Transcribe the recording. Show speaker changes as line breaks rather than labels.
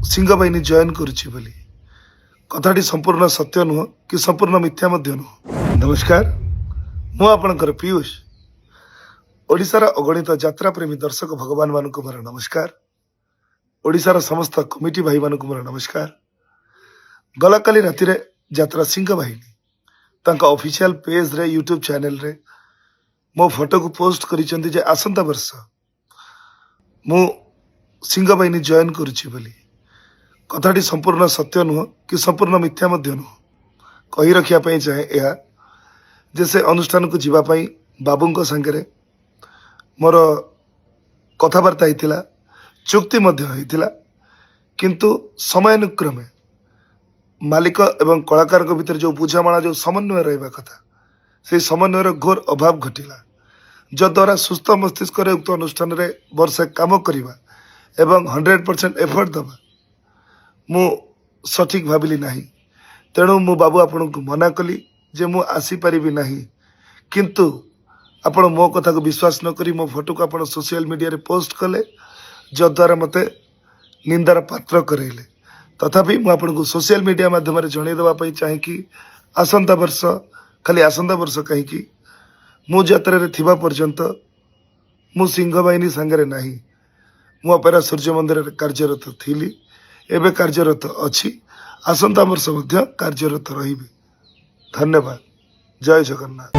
Singh बाहिनी join करुच्ची बोली कथाटी संपूर्ण सत्य नुह कि संपूर्ण मिथ्या मध्य नुह। नमस्कार, मु आपणकर पीयूष। ओडिशार अगणित यात्रा प्रेमी दर्शक भगवान मानक मोर नमस्कार। ओडिशार समस्त कमिटी भाई मानक मोर नमस्कार। गला काली राति रे यात्रा सिंह बाहिनी तांका ऑफिशियल पेज रे यूट्यूब चैनल रे मो फोटो को पोस्ट करिसेंती जे आसंता वर्ष मु सिंह बाहिनी जॉइन करुच्ची बोली कथाटी संपूर्ण सत्य नुह कि संपूर्ण मिथ्या मध्य नुह कही रखिया पई चाहे यह जैसे अनुष्ठान को जीवाई बाबू सांगे मोर कथबार्ता होता चुक्ति किंतु समयानुक्रमे मालिक एवं कलाकार भितर जो बुझामणा जो समन्वय रहा कथा से समन्वयर घोर अभाव घटिला जद्वारा सुस्थ मस्तिष्क उक्त अनुष्ठान में वर्षे काम करवा एवं 100% एफर्ट दबा मु सठिक भाविली नहीं। तेणु मु बाबू आपण को मना कली जे मु आसी पारिबी नहीं, किंतु आपण मो कथा को विश्वास न करी मो फोटो को आपण सोशल मीडिया रे पोस्ट कले जद्वारा मते निंदार पात्र करेले। तथापि मु आपण को सोशल मीडिया माध्यम रे जणै देबा पई चाहे कि आसंता वर्ष खाली आसंता वर्ष कहीं मु यात्रा रे थिबा पर्यंत मु सिंह बाहिनी सांगरे नहीं। मु अपेरा सूर्य मंदिर रे कार्यरत थिली, एबे कार्यरत अछि, आसंता वर्ष मध्य कार्यरत रहिबी। धन्यवाद। जय जगन्नाथ।